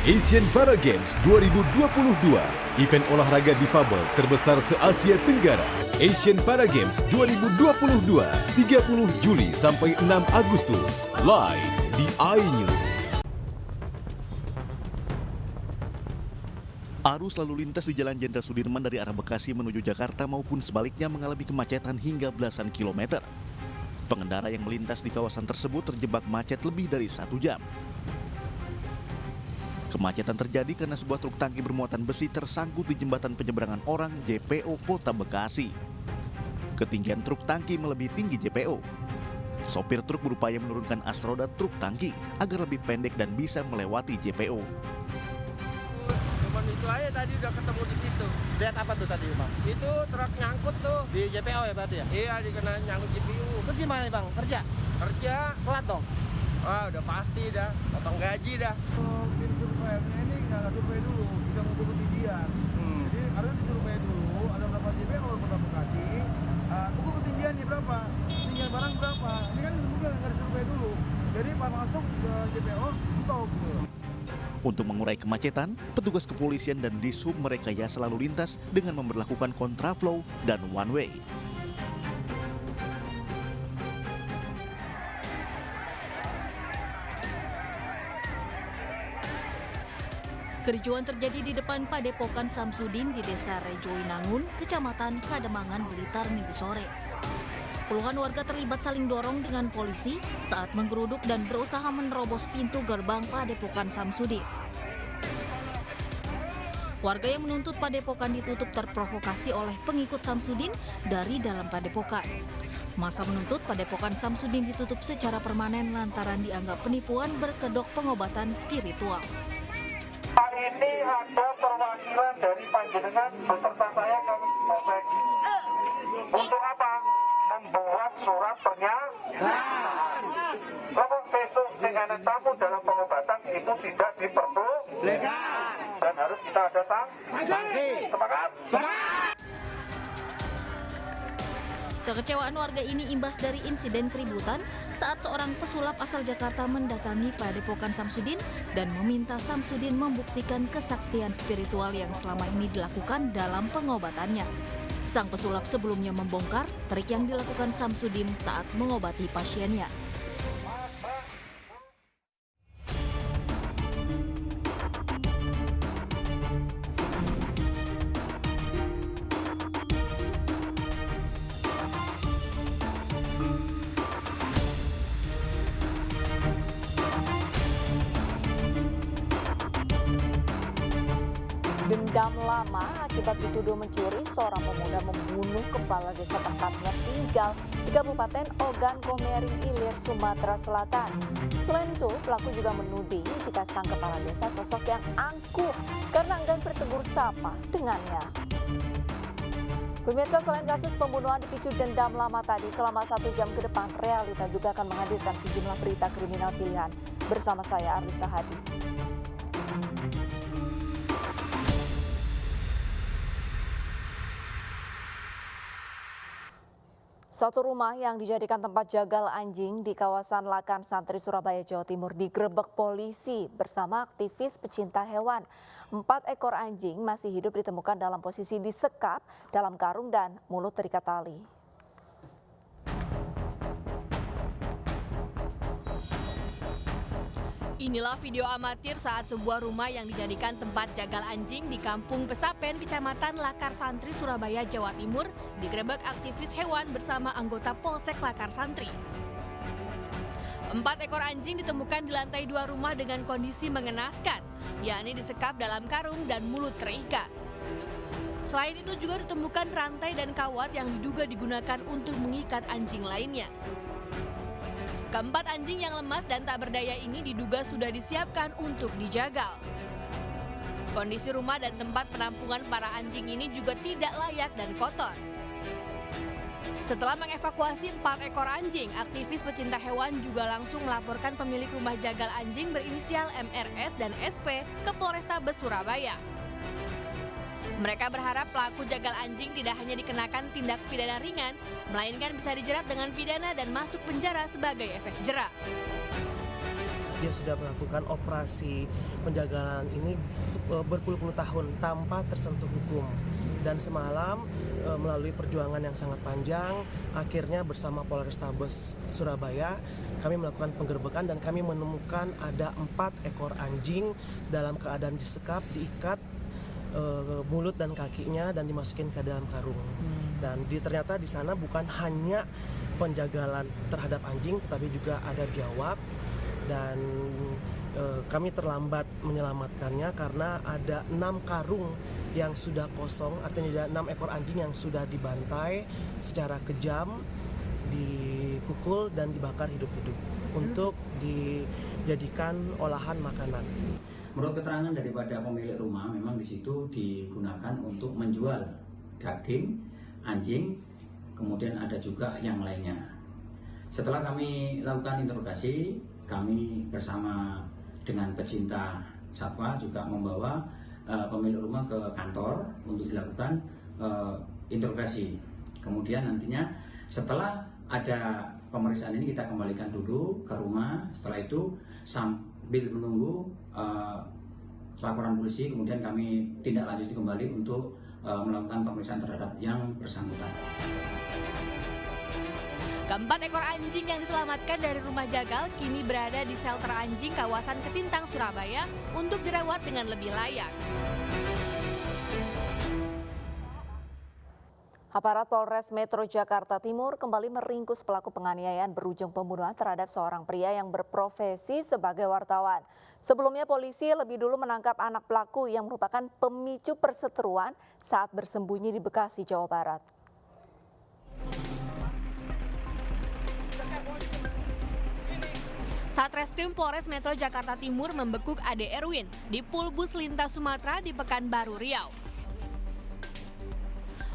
Asian Para Games 2022, event olahraga difabel terbesar se-Asia Tenggara. Asian Para Games 2022, 30 Juli sampai 6 Agustus, live di iNews. Arus lalu lintas di Jalan Jenderal Sudirman dari arah Bekasi menuju Jakarta maupun sebaliknya mengalami kemacetan hingga belasan kilometer. Pengendara yang melintas di kawasan tersebut terjebak macet lebih dari 1 jam. Kemacetan terjadi karena sebuah truk tangki bermuatan besi tersangkut di jembatan penyeberangan orang JPO Kota Bekasi. Ketinggian truk tangki melebihi tinggi JPO. Sopir truk berupaya menurunkan as roda truk tangki agar lebih pendek dan bisa melewati JPO. Cuman itu aja tadi udah ketemu di situ. Lihat apa tuh tadi, Bang? Itu truk nyangkut tuh. Di JPO ya berarti ya? Iya, dikena nyangkut GPU. Terus gimana nih, Bang? Kerja? Kerja, Telat dong? wah udah pasti dah, potong gaji dah. Tim surveinya ini nggak survei dulu, kita ngukur ketinggian. Jadi harus disurvei dulu, ada berapa JPO Kota Bekasi, ukur ketinggiannya berapa, ketinggian barang berapa. Ini kan mungkin nggak disurvei dulu, jadi pas masuk ke JPO, stop. Untuk mengurai kemacetan, petugas kepolisian dan dishub merekayasa lalu lintas dengan memberlakukan kontraflow dan one way. Kericuan terjadi di depan Padepokan Samsudin di Desa Rejoinangun, Kecamatan Kademangan, Blitar, Minggu sore. Puluhan warga terlibat saling dorong dengan polisi saat menggeruduk dan berusaha menerobos pintu gerbang Padepokan Samsudin. Warga yang menuntut Padepokan ditutup terprovokasi oleh pengikut Samsudin dari dalam Padepokan. Masa menuntut Padepokan Samsudin ditutup secara permanen lantaran dianggap penipuan berkedok pengobatan spiritual. Ini ada perwakilan dari panjenengan beserta saya ke Polsek. Untuk apa? Membuat surat pernyataan. Kalau sesuk sing ana tamu dalam pengobatan itu tidak diperbolehkan dan harus kita ada sanksi. Sepakat? Kekecewaan warga ini imbas dari insiden keributan saat seorang pesulap asal Jakarta mendatangi Padepokan Samsudin dan meminta Samsudin membuktikan kesaktian spiritual yang selama ini dilakukan dalam pengobatannya. Sang pesulap sebelumnya membongkar trik yang dilakukan Samsudin saat mengobati pasiennya. Dendam lama akibat dituduh mencuri, seorang pemuda membunuh kepala desa tempatnya tinggal di Kabupaten Ogan Komering Ilir, Sumatera Selatan. Selain itu, pelaku juga menuding jika sang kepala desa sosok yang angkuh karena enggan bertegur sapa dengannya. Pemirsa, selain kasus pembunuhan dipicu dendam lama tadi, selama 1 jam ke depan, Realita juga akan menghadirkan sejumlah berita kriminal pilihan. Bersama saya, Arlisa Hadi. Satu rumah yang dijadikan tempat jagal anjing di kawasan Lakar Santri, Surabaya, Jawa Timur digerebek polisi bersama aktivis pecinta hewan. 4 ekor anjing masih hidup ditemukan dalam posisi disekap dalam karung dan mulut terikat tali. Inilah video amatir saat sebuah rumah yang dijadikan tempat jagal anjing di Kampung Pesapen, Kecamatan Lakar Santri, Surabaya, Jawa Timur, digerebek aktivis hewan bersama anggota Polsek Lakar Santri. 4 ekor anjing ditemukan di lantai 2 rumah dengan kondisi mengenaskan, yakni disekap dalam karung dan mulut terikat. Selain itu juga ditemukan rantai dan kawat yang diduga digunakan untuk mengikat anjing lainnya. Keempat anjing yang lemas dan tak berdaya ini diduga sudah disiapkan untuk dijagal. Kondisi rumah dan tempat penampungan para anjing ini juga tidak layak dan kotor. Setelah mengevakuasi 4 ekor anjing, aktivis pecinta hewan juga langsung melaporkan pemilik rumah jagal anjing berinisial MRS dan SP ke Polrestabes Surabaya. Mereka berharap pelaku jagal anjing tidak hanya dikenakan tindak pidana ringan, melainkan bisa dijerat dengan pidana dan masuk penjara sebagai efek jera. dia sudah melakukan operasi penjagalan ini berpuluh-puluh tahun tanpa tersentuh hukum. Dan semalam melalui perjuangan yang sangat panjang, akhirnya bersama Polrestabes Surabaya kami melakukan penggerbekan dan kami menemukan ada 4 ekor anjing dalam keadaan disekap, diikat mulut dan kakinya dan dimasukin ke dalam karung. Dan ternyata di sana bukan hanya penjagalan terhadap anjing, tetapi juga ada biawak. Dan kami terlambat menyelamatkannya karena ada 6 karung yang sudah kosong, artinya ada 6 ekor anjing yang sudah dibantai secara kejam, dipukul dan dibakar hidup-hidup untuk dijadikan olahan makanan. Menurut keterangan daripada pemilik rumah, memang di situ digunakan untuk menjual daging anjing, kemudian ada juga yang lainnya. Setelah kami lakukan interogasi, kami bersama dengan pecinta satwa juga membawa pemilik rumah ke kantor untuk dilakukan interogasi. Kemudian nantinya setelah ada pemeriksaan ini kita kembalikan dulu ke rumah. Setelah itu sambil menunggu laporan polisi, kemudian kami tindak lanjuti kembali untuk melakukan pemeriksaan terhadap yang bersangkutan. Keempat ekor anjing yang diselamatkan dari rumah jagal kini berada di shelter anjing kawasan Ketintang, Surabaya untuk dirawat dengan lebih layak. Aparat Polres Metro Jakarta Timur kembali meringkus pelaku penganiayaan berujung pembunuhan terhadap seorang pria yang berprofesi sebagai wartawan. Sebelumnya polisi lebih dulu menangkap anak pelaku yang merupakan pemicu perseteruan saat bersembunyi di Bekasi, Jawa Barat. Satreskrim Polres Metro Jakarta Timur membekuk Ade Erwin di Pulbus Lintas Sumatera di Pekanbaru, Riau.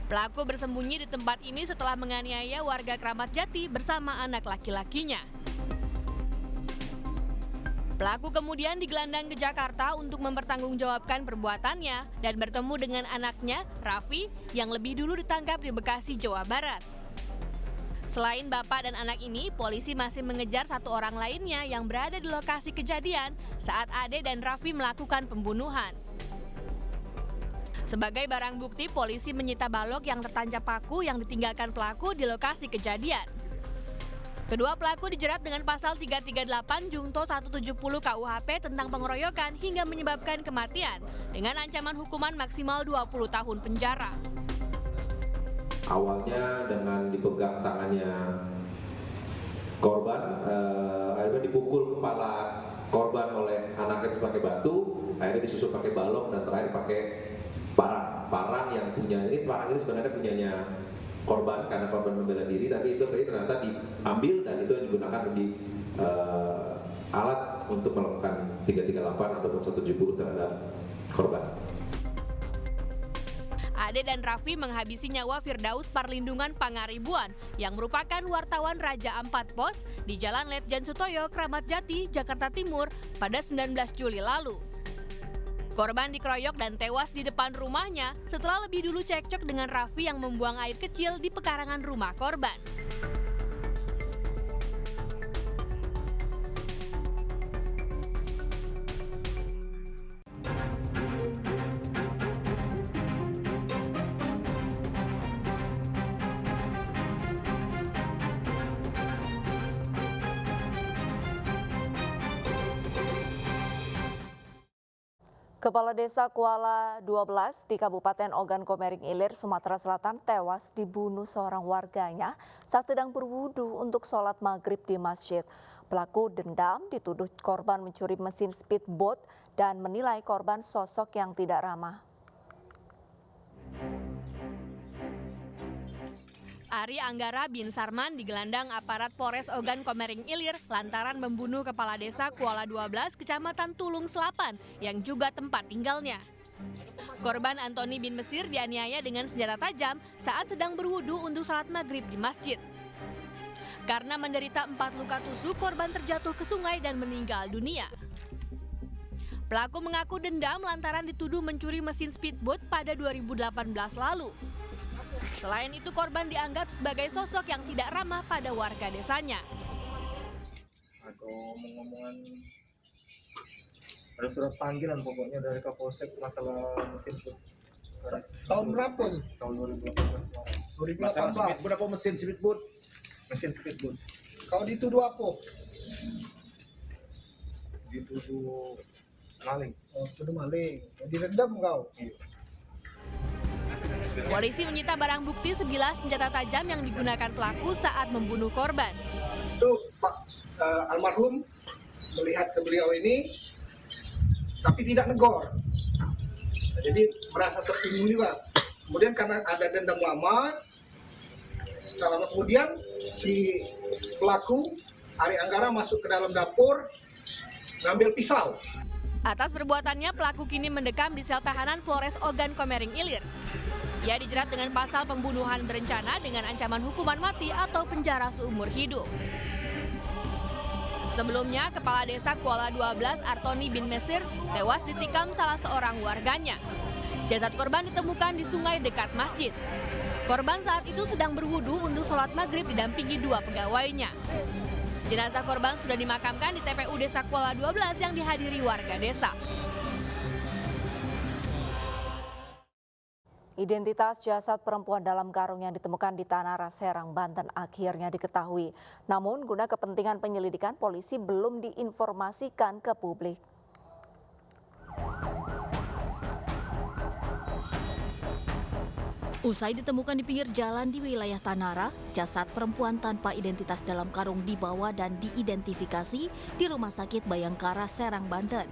Pelaku bersembunyi di tempat ini setelah menganiaya warga Kramat Jati bersama anak laki-lakinya. Pelaku kemudian digelandang ke Jakarta untuk mempertanggungjawabkan perbuatannya dan bertemu dengan anaknya, Raffi, yang lebih dulu ditangkap di Bekasi, Jawa Barat. Selain bapak dan anak ini, polisi masih mengejar 1 orang lainnya yang berada di lokasi kejadian saat Ade dan Raffi melakukan pembunuhan. Sebagai barang bukti, polisi menyita balok yang tertancap paku yang ditinggalkan pelaku di lokasi kejadian. Kedua pelaku dijerat dengan pasal 338 Junto 170 KUHP tentang pengeroyokan hingga menyebabkan kematian dengan ancaman hukuman maksimal 20 tahun penjara. Awalnya dengan dipegang tangannya korban, akhirnya dipukul kepala korban oleh anaknya pakai batu, akhirnya disusul pakai balok dan terakhir pakai parang yang punya ini sebenarnya punyanya korban karena korban membela diri, tapi itu ternyata diambil dan itu yang digunakan di alat untuk melakukan 338 ataupun 170 terhadap korban. Ade dan Raffi menghabisi nyawa Firdaus Parlindungan Pangaribuan yang merupakan wartawan Raja Ampat Pos di Jalan Letjen Sutoyo, Kramat Jati, Jakarta Timur pada 19 Juli lalu. Korban dikeroyok dan tewas di depan rumahnya setelah lebih dulu cekcok dengan Raffi yang membuang air kecil di pekarangan rumah korban. Kepala Desa Kuala 12 di Kabupaten Ogan Komering Ilir, Sumatera Selatan tewas dibunuh seorang warganya saat sedang berwudu untuk sholat maghrib di masjid. Pelaku dendam dituduh korban mencuri mesin speedboat dan menilai korban sosok yang tidak ramah. Ari Anggara bin Sarman digelandang aparat Polres Ogan Komering Ilir lantaran membunuh kepala desa Kuala 12 Kecamatan Tulung Selapan yang juga tempat tinggalnya. Korban Antoni bin Mesir dianiaya dengan senjata tajam saat sedang berwudu untuk salat maghrib di masjid. Karena menderita 4 luka tusuk, korban terjatuh ke sungai dan meninggal dunia. Pelaku mengaku dendam lantaran dituduh mencuri mesin speedboat pada 2018 lalu. Selain itu, korban dianggap sebagai sosok yang tidak ramah pada warga desanya. Atau omongan Ada surat panggilan pokoknya dari Kapolsek masalah mesin food. Tahun berapa nih? Tahun 2018. Masalah speedboat apa mesin speedboat? Mesin speedboat. Kau dituduh apa? Dituduh maling. Oh, tuduh maling. Direndam kau? Iya. Polisi menyita barang bukti sebilah senjata tajam yang digunakan pelaku saat membunuh korban. Itu Pak almarhum melihat ke beliau ini, tapi tidak negor. Nah, jadi merasa tersinggung juga. Kemudian karena ada dendam lama, kemudian si pelaku Ari Anggara masuk ke dalam dapur, ngambil pisau. Atas perbuatannya, pelaku kini mendekam di sel tahanan Polres Ogan Komering Ilir. Ia dijerat dengan pasal pembunuhan berencana dengan ancaman hukuman mati atau penjara seumur hidup. Sebelumnya, Kepala Desa Kuala 12 Artoni bin Mesir tewas ditikam salah seorang warganya. Jasad korban ditemukan di sungai dekat masjid. Korban saat itu sedang berwudu untuk sholat maghrib didampingi 2 pegawainya. Jenazah korban sudah dimakamkan di TPU Desa Kuala 12 yang dihadiri warga desa. Identitas jasad perempuan dalam karung yang ditemukan di Tanara, Serang, Banten akhirnya diketahui. Namun guna kepentingan penyelidikan, polisi belum diinformasikan ke publik. Usai ditemukan di pinggir jalan di wilayah Tanara, jasad perempuan tanpa identitas dalam karung dibawa dan diidentifikasi di Rumah Sakit Bayangkara, Serang, Banten.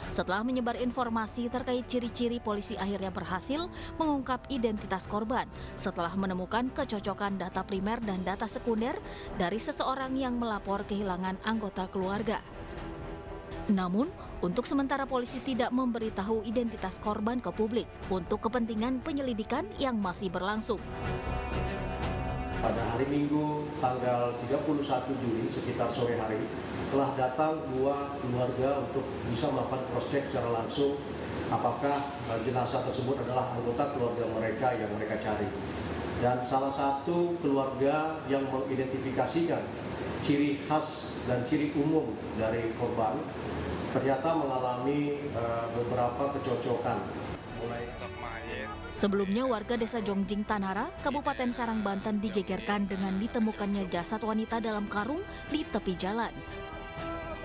Setelah menyebar informasi terkait ciri-ciri, polisi akhirnya berhasil mengungkap identitas korban setelah menemukan kecocokan data primer dan data sekunder dari seseorang yang melapor kehilangan anggota keluarga. Namun, untuk sementara polisi tidak memberitahu identitas korban ke publik untuk kepentingan penyelidikan yang masih berlangsung. Pada hari Minggu tanggal 31 Juli sekitar sore hari telah datang 2 keluarga untuk bisa melakukan cross-check secara langsung apakah jenazah tersebut adalah anggota keluarga mereka yang mereka cari. Dan salah satu keluarga yang mengidentifikasikan ciri khas dan ciri umum dari korban ternyata mengalami beberapa kecocokan. Sebelumnya, warga desa Jongjing Tanara, Kabupaten Serang, Banten digegerkan dengan ditemukannya jasad wanita dalam karung di tepi jalan.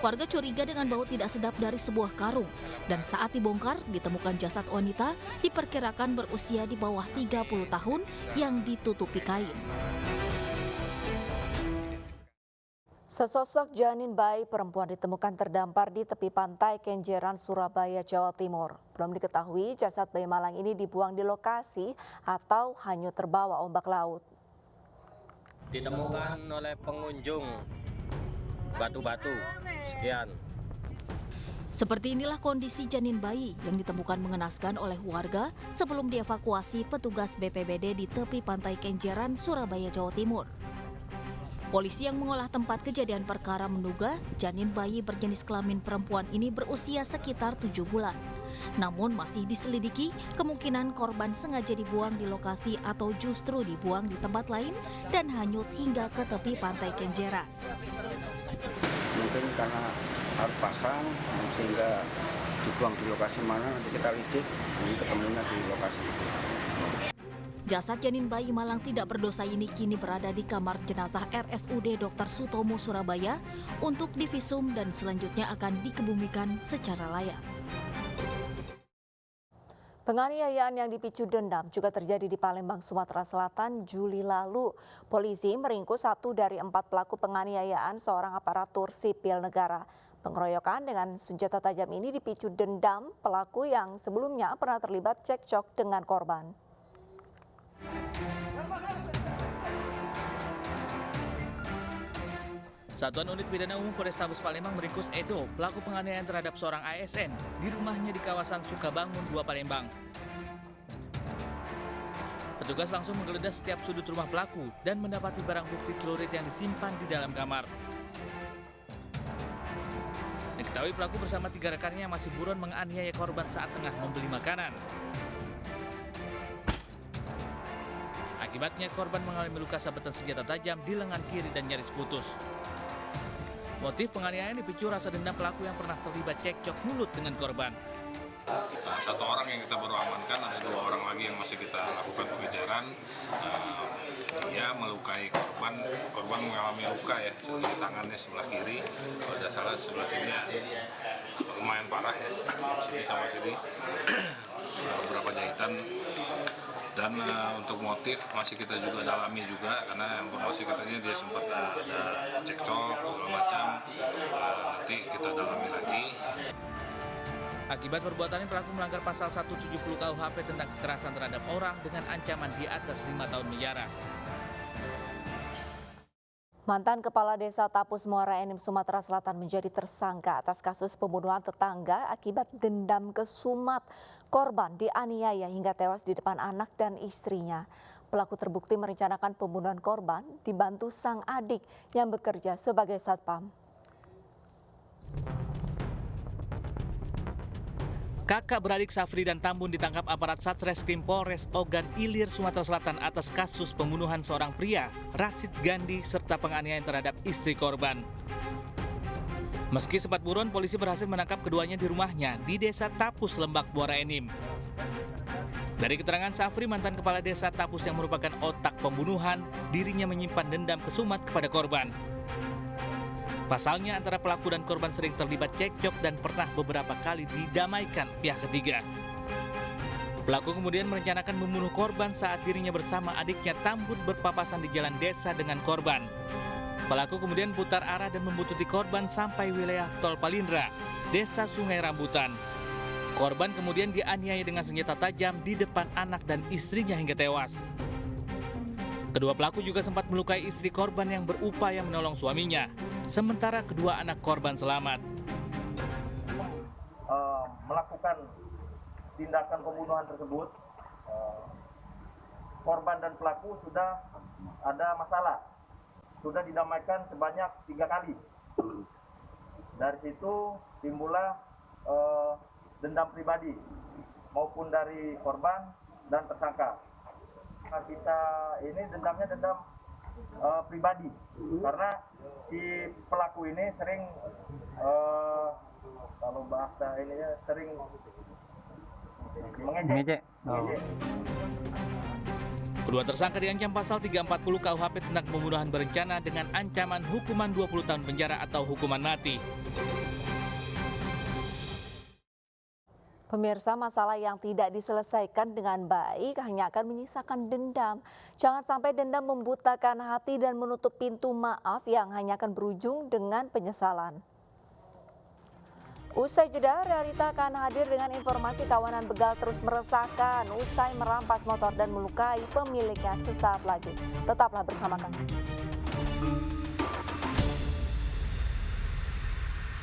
Warga curiga dengan bau tidak sedap dari sebuah karung, dan saat dibongkar ditemukan jasad wanita diperkirakan berusia di bawah 30 tahun yang ditutupi kain. Sesosok janin bayi perempuan ditemukan terdampar di tepi pantai Kenjeran, Surabaya, Jawa Timur. Belum diketahui jasad bayi malang ini dibuang di lokasi atau hanyut terbawa ombak laut. Ditemukan oleh pengunjung batu-batu. Sekian. Seperti inilah kondisi janin bayi yang ditemukan mengenaskan oleh warga sebelum dievakuasi petugas BPBD di tepi pantai Kenjeran, Surabaya, Jawa Timur. Polisi yang mengolah tempat kejadian perkara menduga janin bayi berjenis kelamin perempuan ini berusia sekitar 7 bulan. Namun masih diselidiki kemungkinan korban sengaja dibuang di lokasi atau justru dibuang di tempat lain dan hanyut hingga ke tepi pantai Kenjeran. Mungkin karena harus pasang sehingga dibuang di lokasi mana nanti kita lidik, ini ketemunya di lokasi itu. Jasad janin bayi malang tidak berdosa ini kini berada di kamar jenazah RSUD Dr. Sutomo, Surabaya untuk divisum dan selanjutnya akan dikebumikan secara layak. Penganiayaan yang dipicu dendam juga terjadi di Palembang, Sumatera Selatan Juli lalu. Polisi meringkus 1 dari 4 pelaku penganiayaan seorang aparatur sipil negara. Pengeroyokan dengan senjata tajam ini dipicu dendam pelaku yang sebelumnya pernah terlibat cekcok dengan korban. Satuan Unit Pidana Umum Polrestabes Palembang meringkus Edo, pelaku penganiayaan terhadap seorang ASN di rumahnya di kawasan Sukabangun 2 Palembang. Petugas langsung menggeledah setiap sudut rumah pelaku dan mendapati barang bukti celurit yang disimpan di dalam kamar. Diketahui pelaku bersama 3 rekannya masih buron menganiaya korban saat tengah membeli makanan. Akibatnya korban mengalami luka sabetan senjata tajam di lengan kiri dan nyaris putus. Motif penganiayaan dipicu rasa dendam pelaku yang pernah terlibat cekcok mulut dengan korban. Satu orang yang kita baru amankan, ada 2 orang lagi yang masih kita lakukan pengejaran. Dia melukai korban mengalami luka ya, di tangannya sebelah kiri, kalau tidak salah sebelah sini ya, lumayan parah ya, sini sama sini, beberapa jahitan. Dan untuk motif masih kita juga dalami juga, karena informasi katanya dia sempat ada cekcok segala macam, nanti kita dalami lagi. Akibat perbuatannya pelaku melanggar pasal 170 KUHP tentang kekerasan terhadap orang dengan ancaman di atas 5 tahun penjara. Mantan Kepala Desa Tapus Muara Enim, Sumatera Selatan menjadi tersangka atas kasus pembunuhan tetangga akibat dendam kesumat. Korban dianiaya hingga tewas di depan anak dan istrinya. Pelaku terbukti merencanakan pembunuhan korban dibantu sang adik yang bekerja sebagai satpam. Kakak beradik Safri dan Tambun ditangkap aparat Satreskrim Polres Ogan Ilir, Sumatera Selatan atas kasus pembunuhan seorang pria, Rashid Gandhi, serta penganiayaan terhadap istri korban. Meski sempat buron, polisi berhasil menangkap keduanya di rumahnya di Desa Tapus, Lembak, Muara Enim. Dari keterangan Safri, mantan kepala desa Tapus yang merupakan otak pembunuhan, dirinya menyimpan dendam kesumat kepada korban. Pasalnya antara pelaku dan korban sering terlibat cekcok dan pernah beberapa kali didamaikan pihak ketiga. Pelaku kemudian merencanakan membunuh korban saat dirinya bersama adiknya Tambun berpapasan di jalan desa dengan korban. Pelaku kemudian putar arah dan membuntuti korban sampai wilayah Tol Palindra, Desa Sungai Rambutan. Korban kemudian dianiaya dengan senjata tajam di depan anak dan istrinya hingga tewas. Kedua pelaku juga sempat melukai istri korban yang berupaya menolong suaminya, sementara kedua anak korban selamat. Melakukan tindakan pembunuhan tersebut, korban dan pelaku sudah ada masalah, sudah didamaikan sebanyak 3 kali. Dari situ timbullah dendam pribadi maupun dari korban dan tersangka. Kita ini dendamnya dendam pribadi karena si pelaku ini sering kalau bahasa ini ya sering mengejek. Kedua tersangka diancam pasal 340 KUHP tentang pembunuhan berencana dengan ancaman hukuman 20 tahun penjara atau hukuman mati. Pemirsa, masalah yang tidak diselesaikan dengan baik hanya akan menyisakan dendam. Jangan sampai dendam membutakan hati dan menutup pintu maaf yang hanya akan berujung dengan penyesalan. Usai jeda, Realita akan hadir dengan informasi kawanan begal terus meresahkan usai merampas motor dan melukai pemiliknya sesaat lagi. Tetaplah bersama kami.